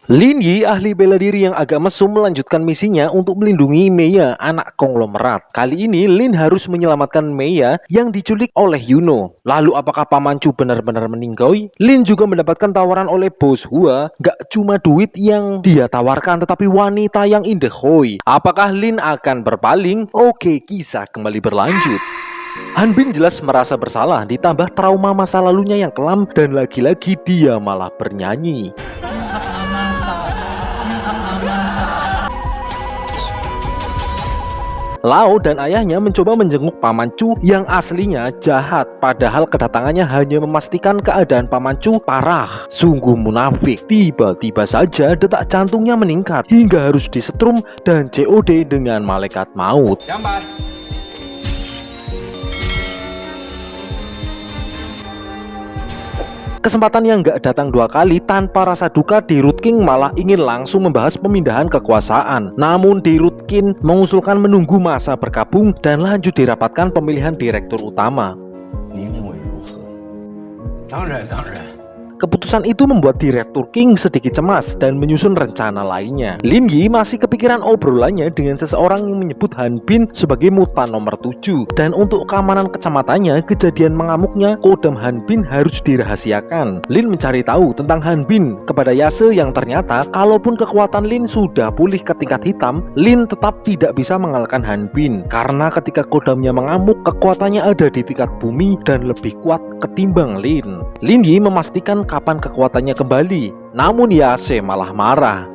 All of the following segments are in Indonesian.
Lin Yi, ahli bela diri yang agak mesum, melanjutkan misinya untuk melindungi Meiya, anak konglomerat. Kali ini Lin harus menyelamatkan Meiya yang diculik oleh Yuno. Lalu apakah Paman Chu benar-benar meninggoy? Lin juga mendapatkan tawaran oleh bos Hua, gak cuma duit yang dia tawarkan tetapi wanita yang indah hoi. Apakah Lin akan berpaling? Oke, kisah kembali berlanjut. Han Bin jelas merasa bersalah, ditambah trauma masa lalunya yang kelam, dan lagi-lagi dia malah bernyanyi. Lao dan ayahnya mencoba menjenguk Paman Chu yang aslinya jahat, padahal kedatangannya hanya memastikan keadaan Paman Chu parah. Sungguh munafik. Tiba-tiba saja detak jantungnya meningkat hingga harus disetrum dan COD dengan malaikat maut. Kesempatan yang gak datang dua kali, tanpa rasa duka Dirut King malah ingin langsung membahas pemindahan kekuasaan. Namun Dirut King mengusulkan menunggu masa bergabung dan lanjut dirapatkan pemilihan direktur utama. Keputusan itu membuat Direktur King sedikit cemas dan menyusun rencana lainnya. Lin Yi masih kepikiran obrolannya dengan seseorang yang menyebut Han Bin sebagai mutan nomor 7. Dan untuk keamanan kecamatannya, kejadian mengamuknya kodam Han Bin harus dirahasiakan. Lin mencari tahu tentang Han Bin kepada Yase yang ternyata kalaupun kekuatan Lin sudah pulih ke tingkat hitam, Lin tetap tidak bisa mengalahkan Han Bin. Karena ketika kodamnya mengamuk, kekuatannya ada di tingkat bumi dan lebih kuat ketimbang Lin. Lin Yi memastikan kapan kekuatannya kembali, namun Yase malah marah.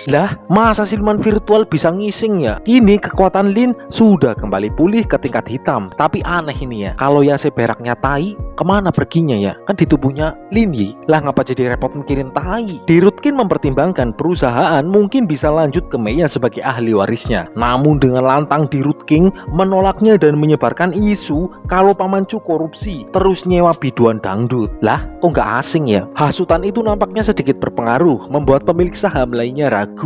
Lah, masa siluman virtual bisa ngising ya? Kini kekuatan Lin sudah kembali pulih ke tingkat hitam. Tapi aneh ini ya, kalau Yase beraknya tai, kemana perginya ya? Kan di tubuhnya Lin Yi. Lah ngapa jadi repot mikirin tai? Dirut King mempertimbangkan perusahaan mungkin bisa lanjut ke Meiya sebagai ahli warisnya. Namun dengan lantang Dirut King menolaknya dan menyebarkan isu kalau Paman Chu korupsi, terus nyewa biduan dangdut. Lah, kok nggak asing ya? Hasutan itu nampaknya sedikit berpengaruh, membuat pemilik saham lainnya ragu.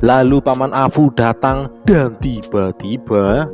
Lalu Paman Afu datang dan tiba-tiba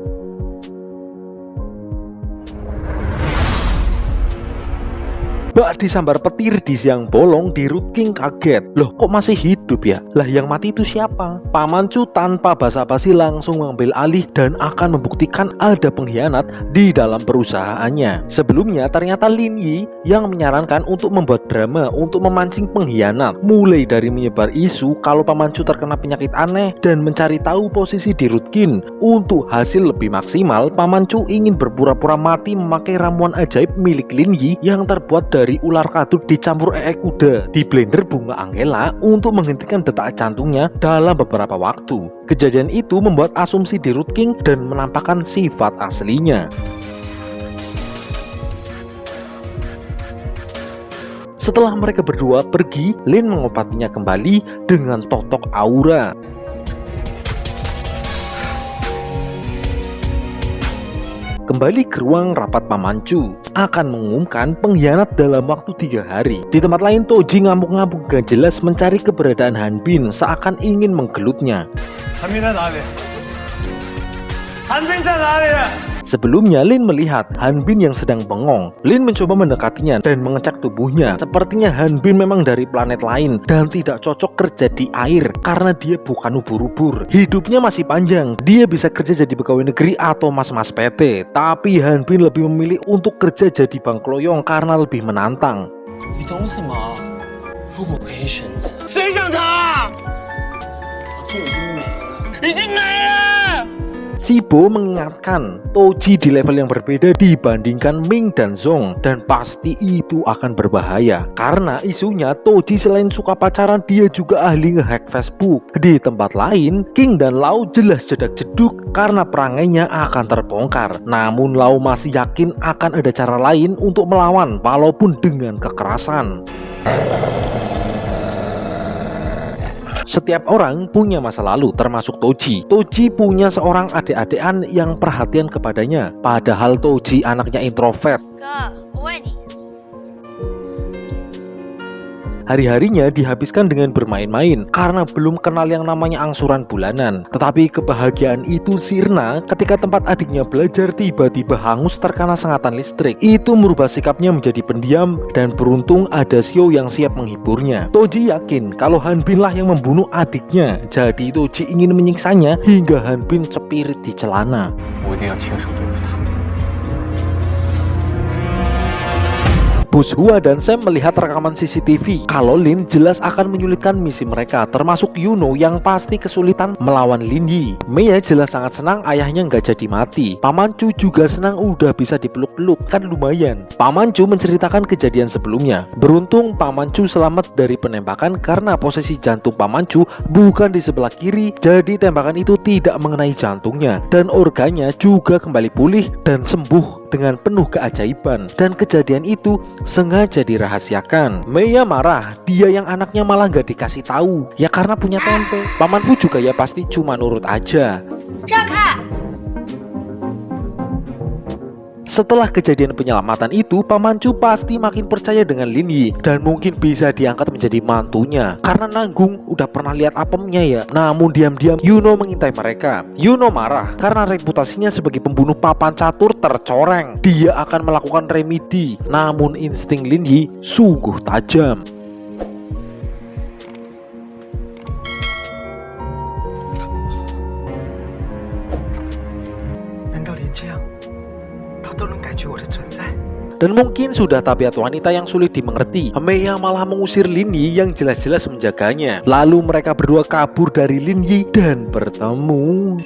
bak disambar petir di siang bolong. Dirut King kaget. Loh, kok masih hidup ya? Lah yang mati itu siapa? Paman Chu tanpa basa-basi langsung mengambil alih dan akan membuktikan ada pengkhianat di dalam perusahaannya. Sebelumnya ternyata Lin Yi yang menyarankan untuk membuat drama untuk memancing pengkhianat. Mulai dari menyebar isu kalau Paman Chu terkena penyakit aneh dan mencari tahu posisi Dirut King. Untuk hasil lebih maksimal, Paman Chu ingin berpura-pura mati memakai ramuan ajaib milik Lin Yi yang terbuat dari ular kadut dicampur kuda di blender bunga Angela untuk menghentikan detak jantungnya dalam beberapa waktu. Kejadian itu membuat asumsi Dirut King dan menampakkan sifat aslinya. Setelah mereka berdua pergi, Lin mengobatinya kembali dengan totok aura. Kembali ke ruang rapat, Paman Chu akan mengumumkan pengkhianat dalam waktu 3 hari. Di tempat lain, Toji ngamuk-ngamuk gak jelas mencari keberadaan Han Bin seakan ingin menggelutnya. Sebelumnya Lin melihat Han Bin yang sedang bengong. Lin mencoba mendekatinya dan mengecek tubuhnya. Sepertinya Han Bin memang dari planet lain dan tidak cocok kerja di air karena dia bukan ubur-ubur. Hidupnya masih panjang. Dia bisa kerja jadi pegawai negeri atau mas-mas PT. Tapi Han Bin lebih memilih untuk kerja jadi bang kloyong karena lebih menantang. Sibo mengingatkan Toji di level yang berbeda dibandingkan Ming dan Zong, dan pasti itu akan berbahaya karena isunya Toji selain suka pacaran dia juga ahli ngehack Facebook. Di tempat lain, King dan Lau jelas jedak-jeduk karena perangainya akan terbongkar. Namun Lau masih yakin akan ada cara lain untuk melawan walaupun dengan kekerasan. Setiap orang punya masa lalu, termasuk Toji. Toji punya seorang adik-adikan yang perhatian kepadanya, padahal Toji anaknya introvert. Hari-harinya dihabiskan dengan bermain-main karena belum kenal yang namanya angsuran bulanan. Tetapi kebahagiaan itu sirna ketika tempat adiknya belajar tiba-tiba hangus terkena sengatan listrik. Itu merubah sikapnya menjadi pendiam dan beruntung ada Xiao yang siap menghiburnya. Toji yakin kalau Hanbin lah yang membunuh adiknya. Jadi Toji ingin menyiksanya hingga Hanbin cepirit di celana. Bos Hua dan Sam melihat rekaman CCTV kalau Lin jelas akan menyulitkan misi mereka, termasuk Yuno yang pasti kesulitan melawan Lin Yi. Mei jelas sangat senang ayahnya nggak jadi mati. Paman Chu juga senang udah bisa dipeluk-peluk, kan lumayan. Paman Chu menceritakan kejadian sebelumnya. Beruntung Paman Chu selamat dari penembakan karena posisi jantung Paman Chu bukan di sebelah kiri, jadi tembakan itu tidak mengenai jantungnya. Dan organnya juga kembali pulih dan sembuh dengan penuh keajaiban. Dan kejadian itu sengaja dirahasiakan. Mei marah, dia yang anaknya malah gak dikasih tahu. Ya karena punya tempe. Paman Fu juga ya pasti cuma nurut aja. Setelah kejadian penyelamatan itu, Paman Chu pasti makin percaya dengan Lin Yi dan mungkin bisa diangkat menjadi mantunya. Karena nanggung udah pernah lihat apemnya ya. Namun diam-diam Yuno mengintai mereka. Yuno marah karena reputasinya sebagai pembunuh papan catur tercoreng. Dia akan melakukan remedi. Namun insting Lin Yi sungguh tajam. Dan mungkin sudah tabiat wanita yang sulit dimengerti. Mei malah mengusir Lin Yi yang jelas-jelas menjaganya. Lalu mereka berdua kabur dari Lin Yi dan bertemu.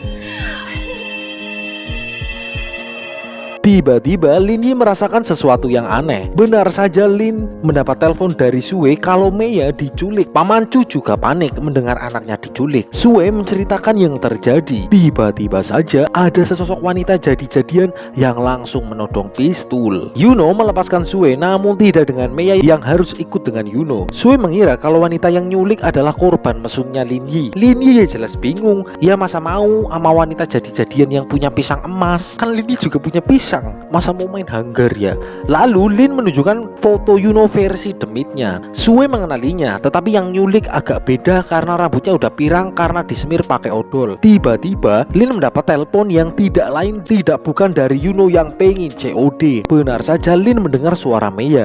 Tiba-tiba Lin Yi merasakan sesuatu yang aneh. Benar saja Lin mendapat telepon dari Sue kalau Mei diculik. Paman Chu juga panik mendengar anaknya diculik. Sue menceritakan yang terjadi. Tiba-tiba saja ada sesosok wanita jadi-jadian yang langsung menodong pistol. Yuno melepaskan Sue namun tidak dengan Mei yang harus ikut dengan Yuno. Sue mengira kalau wanita yang nyulik adalah korban mesumnya Lin Yi. Lin Yi jelas bingung. Ya masa mau sama wanita jadi-jadian yang punya pisang emas? Kan Lin Yi juga punya pisang. Masa mau main hanggar ya? Lalu Lin menunjukkan foto Yuno versi demitnya. Sue mengenalinya, tetapi yang nyulik agak beda karena rambutnya udah pirang karena disemir pakai odol. Tiba-tiba Lin mendapat telepon yang tidak lain tidak bukan dari Yuno yang pengen COD. Benar saja Lin mendengar suara Mei.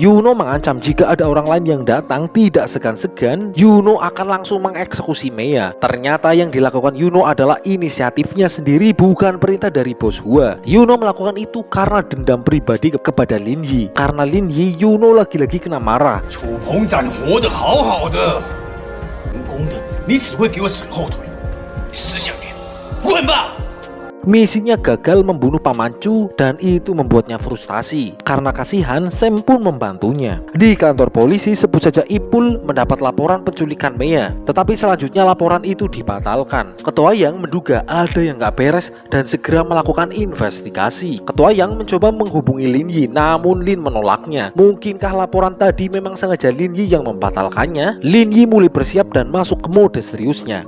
Yuno mengancam jika ada orang lain yang datang tidak segan-segan, Yuno akan langsung mengeksekusi Mei. Ternyata yang dilakukan Yuno adalah inisiatifnya sendiri, bukan perintah dari bos Hua. Yuno melakukan itu karena dendam pribadi kepada Lin Yi. Karena Lin Yi, Yuno lagi-lagi kena marah. Misinya gagal membunuh Paman Chu dan itu membuatnya frustasi. Karena kasihan, Sam pun membantunya. Di kantor polisi sebut saja Ipul mendapat laporan penculikan Mei. Tetapi selanjutnya laporan itu dibatalkan. Ketua Yang menduga ada yang gak beres dan segera melakukan investigasi. Ketua Yang mencoba menghubungi Lin Yi namun Lin menolaknya. Mungkinkah laporan tadi memang sengaja Lin Yi yang membatalkannya? Lin Yi mulai bersiap dan masuk ke mode seriusnya.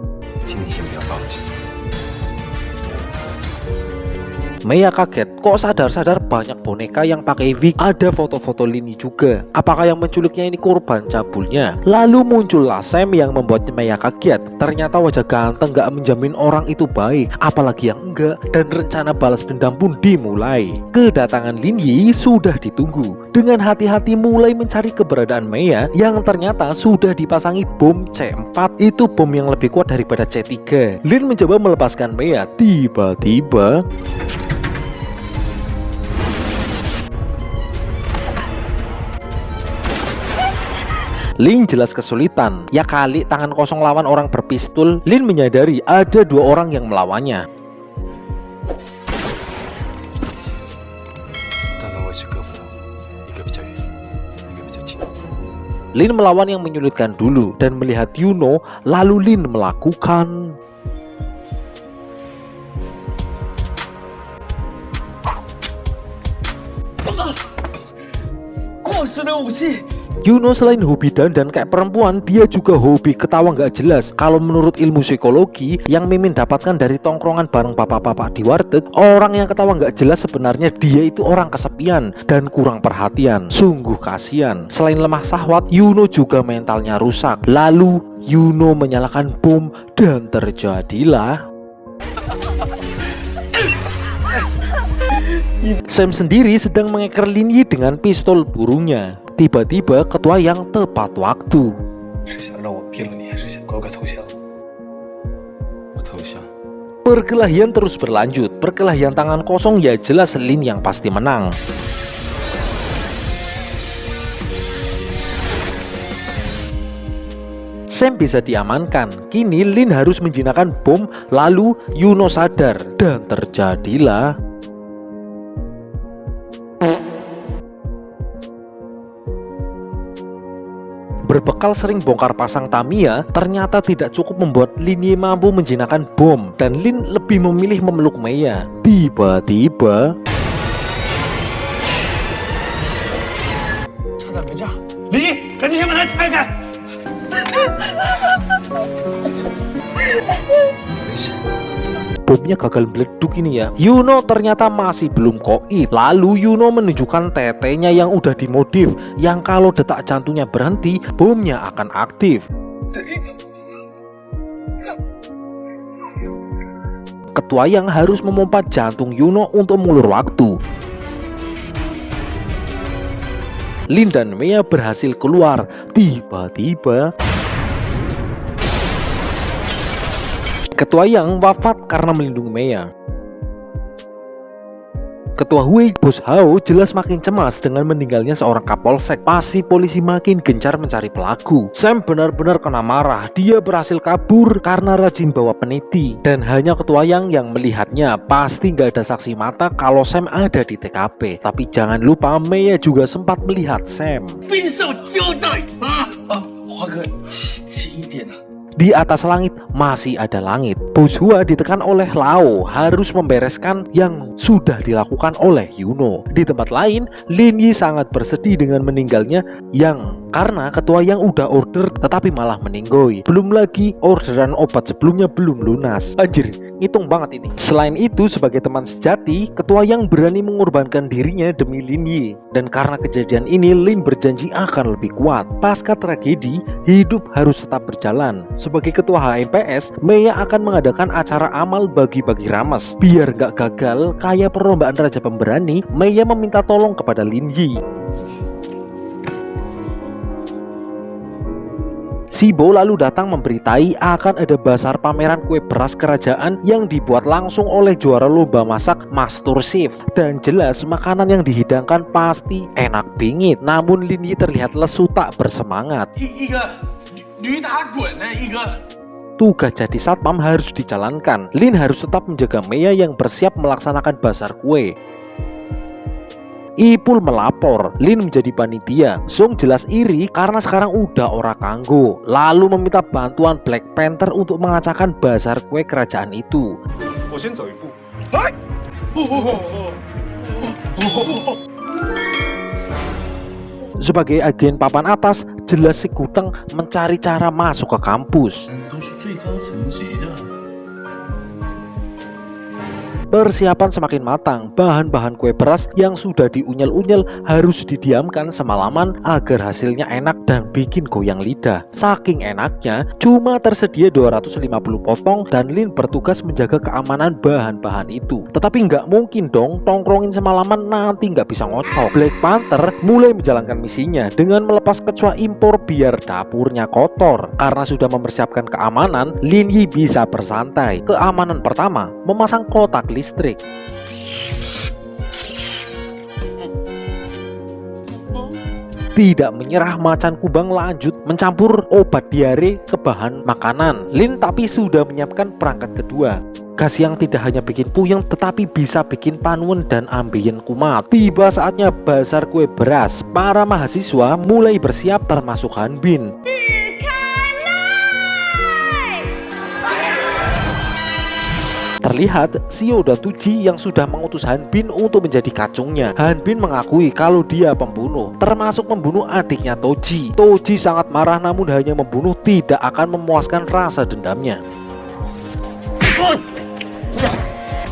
Mei kaget, kok sadar-sadar banyak boneka yang pakai wig, ada foto-foto Lin Yi juga. Apakah yang menculiknya ini korban cabulnya? Lalu muncullah Sam yang membuat Mei kaget. Ternyata wajah ganteng gak menjamin orang itu baik, apalagi yang enggak. Dan rencana balas dendam pun dimulai. Kedatangan Lin Yi sudah ditunggu. Dengan hati-hati mulai mencari keberadaan Mei yang ternyata sudah dipasangi bom C4. Itu bom yang lebih kuat daripada C3. Lin mencoba melepaskan Mei, tiba-tiba Lin jelas kesulitan. Ya kali tangan kosong lawan orang berpistol. Lin menyadari ada dua orang yang melawannya. Lin melawan yang menyulitkan dulu dan melihat Yuno, lalu Lin melakukan Yuno selain hobi dandan kayak perempuan, dia juga hobi ketawa nggak jelas. Kalau menurut ilmu psikologi yang Mimin dapatkan dari tongkrongan bareng bapak-bapak di warteg, orang yang ketawa nggak jelas sebenarnya dia itu orang kesepian dan kurang perhatian. Sungguh kasihan. Selain lemah syahwat, Yuno juga mentalnya rusak. Lalu Yuno menyalakan bom dan terjadilah Sam sendiri sedang mengeker Lin Yi dengan pistol burunya. Tiba-tiba ketua yang tepat waktu. Perkelahian terus berlanjut. Perkelahian tangan kosong ya jelas Lin yang pasti menang. Sam bisa diamankan. Kini Lin harus menjinakkan bom. Lalu Yuno sadar dan terjadilah berbekal sering bongkar pasang Tamiya, ternyata tidak cukup membuat Lin Yi mampu menjinakkan bom, dan Lin lebih memilih memeluk Meiya. Tiba-tiba bomnya gagal meleduk ini ya. Yuno ternyata masih belum koit. Lalu Yuno menunjukkan tetenya yang udah dimodif, yang kalau detak jantungnya berhenti, bomnya akan aktif. Ketua yang harus memompa jantung Yuno untuk mengulur waktu. Lin dan Meiya berhasil keluar. Tiba-tiba Ketua yang wafat karena melindungi Meiya. Ketua Hui, Bos Hao, jelas makin cemas dengan meninggalnya seorang kapolsek. Pasti polisi makin gencar mencari pelaku. Sam benar-benar kena marah. Dia berhasil kabur karena rajin bawa peniti. Dan hanya Ketua yang melihatnya. Pasti nggak ada saksi mata kalau Sam ada di TKP. Tapi jangan lupa Meiya juga sempat melihat Sam. Di atas langit masih ada langit. Bos Hua ditekan oleh Lao harus membereskan yang sudah dilakukan oleh Yuno. Di tempat lain, Lin Yi sangat bersedih dengan meninggalnya yang karena ketua yang udah order tetapi malah meninggoy. Belum lagi orderan obat sebelumnya belum lunas. Anjir, ngitung banget ini. Selain itu, sebagai teman sejati, ketua yang berani mengorbankan dirinya demi Lin Yi. Dan karena kejadian ini, Lin berjanji akan lebih kuat. Pasca tragedi, hidup harus tetap berjalan. Sebagai ketua HMPS, Meiya akan mengadakan acara amal bagi-bagi rames. Biar gak gagal kayak perlombaan Raja Pemberani, Meiya meminta tolong kepada Lin Yi. Sibo lalu datang memberitai akan ada bazar pameran kue beras kerajaan yang dibuat langsung oleh juara lomba masak Master Chef. Dan jelas makanan yang dihidangkan pasti enak bingit. Namun Lin Yi terlihat lesu tak bersemangat. Tugas jadi satpam harus dijalankan. Lin harus tetap menjaga Meiya yang bersiap melaksanakan bazar kue. Ipul melapor, Lin menjadi panitia. Sung jelas iri karena sekarang udah ora kanggo. Lalu meminta bantuan Black Panther untuk mengacakkan bazar kue kerajaan itu. Sebagai agen papan atas, jelas si Guteng mencari cara masuk ke kampus. Persiapan semakin matang. Bahan-bahan kue beras yang sudah diunyel-unyel harus didiamkan semalaman agar hasilnya enak dan bikin goyang lidah. Saking enaknya, cuma tersedia 250 potong dan Lin bertugas menjaga keamanan bahan-bahan itu. Tetapi nggak mungkin dong tongkrongin semalaman nanti nggak bisa ngocok. Black Panther mulai menjalankan misinya dengan melepas kecoa impor biar dapurnya kotor. Karena sudah mempersiapkan keamanan, Lin Yi bisa bersantai. Keamanan pertama, memasang kotak listrik. Tidak menyerah, macan kubang lanjut mencampur obat diare ke bahan makanan. Lin tapi sudah menyiapkan perangkat kedua. Gas yang tidak hanya bikin puyeng tetapi bisa bikin panwen dan ambien kumat. Tiba saatnya bazar kue beras. Para mahasiswa mulai bersiap termasuk Han Bin. Terlihat Xiao dan Tuji yang sudah mengutus Han Bin untuk menjadi kacungnya. Han Bin mengakui kalau dia pembunuh, termasuk membunuh adiknya Toji. Toji sangat marah, namun hanya membunuh tidak akan memuaskan rasa dendamnya.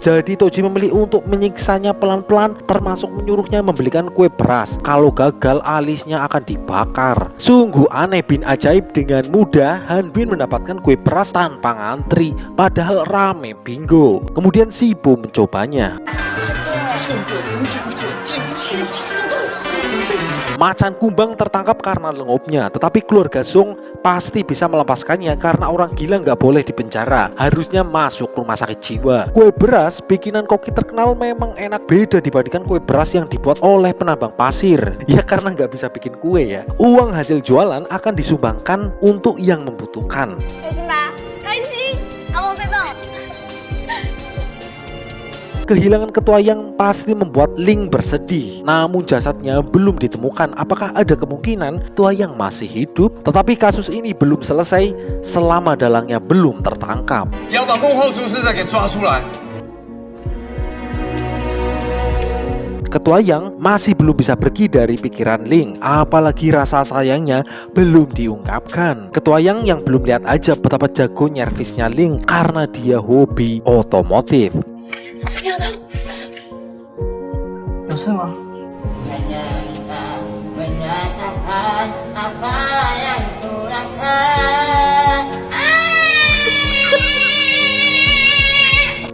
Jadi Toji memilih untuk menyiksanya pelan-pelan, termasuk menyuruhnya membelikan kue beras. Kalau gagal, alisnya akan dibakar. Sungguh aneh bin ajaib, dengan mudah Han Bin mendapatkan kue beras tanpa ngantri, padahal rame bingo. Kemudian Shibo mencobanya. Macan kumbang tertangkap karena lengopnya, tetapi keluarga Song pasti bisa melepaskannya karena orang gila nggak boleh dipenjara, harusnya masuk rumah sakit jiwa. Kue beras bikinan koki terkenal memang enak, beda dibandingkan kue beras yang dibuat oleh penambang pasir. Ya karena nggak bisa bikin kue ya. Uang hasil jualan akan disumbangkan untuk yang membutuhkan. Kehilangan ketua yang pasti membuat Ling bersedih. Namun jasadnya belum ditemukan. Apakah ada kemungkinan ketua yang masih hidup? Tetapi kasus ini belum selesai selama dalangnya belum tertangkap. Ketua yang masih belum bisa pergi dari pikiran Ling, apalagi rasa sayangnya belum diungkapkan. Ketua yang belum lihat aja betapa jago nyervisnya Ling karena dia hobi otomotif. 有事吗？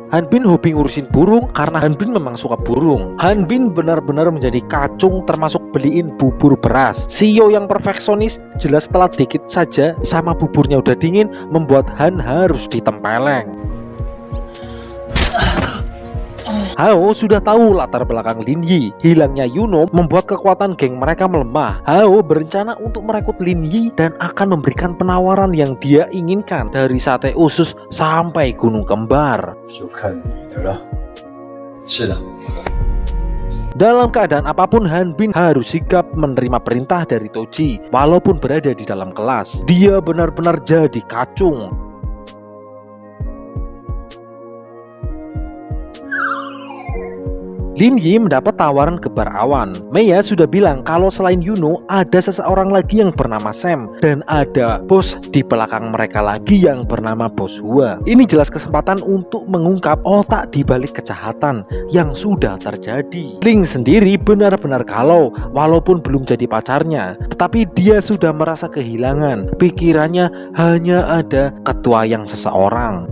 Han Bin hobi ngurusin burung karena Han Bin memang suka burung. Han Bin benar-benar menjadi kacung, termasuk beliin bubur beras. Xiao yang perfeksionis jelas telat dikit saja sama buburnya udah dingin, membuat Han harus ditempeleng. Hao sudah tahu latar belakang Lin Yi. Hilangnya Yuno membuat kekuatan geng mereka melemah. Hao berencana untuk merekrut Lin Yi dan akan memberikan penawaran yang dia inginkan, dari sate usus sampai gunung kembar. Dalam keadaan apapun, Han Bin harus sigap menerima perintah dari Toji walaupun berada di dalam kelas. Dia benar-benar jadi kacung. Lin Yi mendapat tawaran kebar awan. Meiya sudah bilang kalau selain Yuno ada seseorang lagi yang bernama Sam, dan ada bos di belakang mereka lagi yang bernama Bos Hua. Ini jelas kesempatan untuk mengungkap otak di balik kejahatan yang sudah terjadi. Ling sendiri benar-benar galau walaupun belum jadi pacarnya, tetapi dia sudah merasa kehilangan. Pikirannya hanya ada ketua yang seseorang.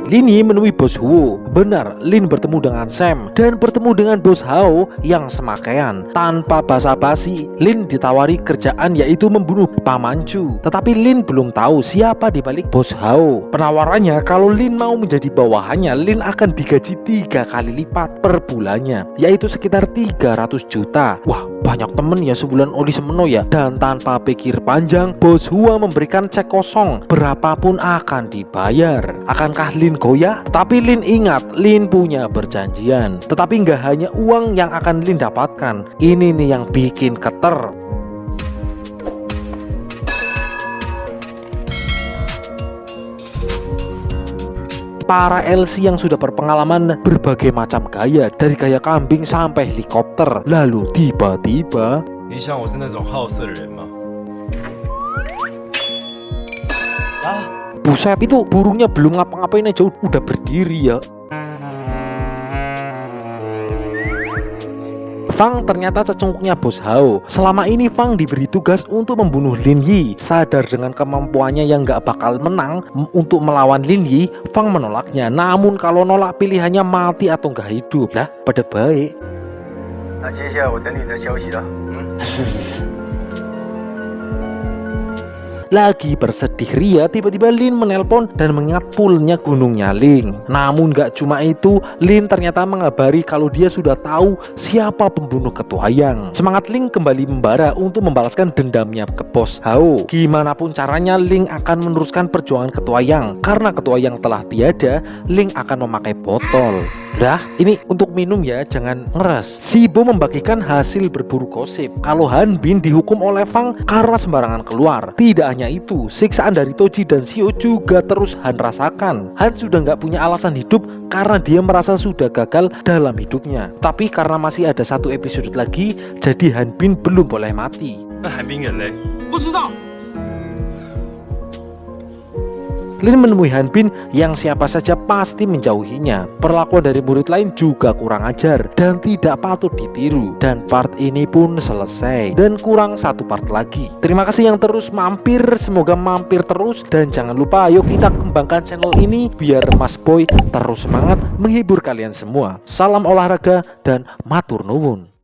Lin Yi menemui Bos Huo. Benar, Lin bertemu dengan Sam dan bertemu dengan Bos Hao yang semakaian. Tanpa basa-basi, Lin ditawari kerjaan, yaitu membunuh Paman Chu. Tetapi Lin belum tahu siapa di balik Bos Hao. Penawarannya kalau Lin mau menjadi bawahannya, Lin akan digaji 3 kali lipat per bulannya, yaitu sekitar 300 juta. Wah, banyak temen ya sebulan oli semeno ya. Dan tanpa pikir panjang, Bos Hua memberikan cek kosong, berapapun akan dibayar. Akankah Lin goyah? Tapi Lin ingat, Lin punya perjanjian. Tetapi nggak hanya uang yang akan Lin dapatkan, ini nih yang bikin keter. Para LC yang sudah berpengalaman berbagai macam gaya, dari gaya kambing sampai helikopter. Lalu tiba-tiba, buset, itu burungnya belum ngapa-ngapain aja udah berdiri ya. Fang ternyata cecunguknya Bos Hao. Selama ini Fang diberi tugas untuk membunuh Lin Yi. Sadar dengan kemampuannya yang gak bakal menang untuk melawan Lin Yi, Fang menolaknya. Namun kalau nolak pilihannya mati atau gak hidup. Lah, pada baik. Lagi bersedih ria, tiba-tiba Lin menelpon dan mengingat poolnya Gunungnya Ling. Namun gak cuma itu, Lin ternyata mengabari kalau dia sudah tahu siapa pembunuh ketua Yang. Semangat Ling kembali membara untuk membalaskan dendamnya ke Bos Hao. Gimana pun caranya, Ling akan meneruskan perjuangan ketua Yang. Karena ketua Yang telah tiada, Ling akan memakai botol. Dah, ini untuk minum ya, jangan ngeres. Shibo membagikan hasil berburu gosip kalau Han Bin dihukum oleh Fang karena sembarangan keluar. Tidak hanya itu, siksaan dari Toji dan Shio juga terus Han rasakan. Han sudah nggak punya alasan hidup karena dia merasa sudah gagal dalam hidupnya. Tapi karena masih ada satu episode lagi, jadi Han Bin belum boleh mati. 那寒冰人嘞？ 不知道。 Lin menemui Han Bin yang siapa saja pasti menjauhinya. Perlakuan dari murid lain juga kurang ajar dan tidak patut ditiru. Dan part ini pun selesai dan kurang satu part lagi. Terima kasih yang terus mampir, semoga mampir terus. Dan jangan lupa ayo kita kembangkan channel ini biar Mas Boy terus semangat menghibur kalian semua. Salam olahraga dan matur nuwun.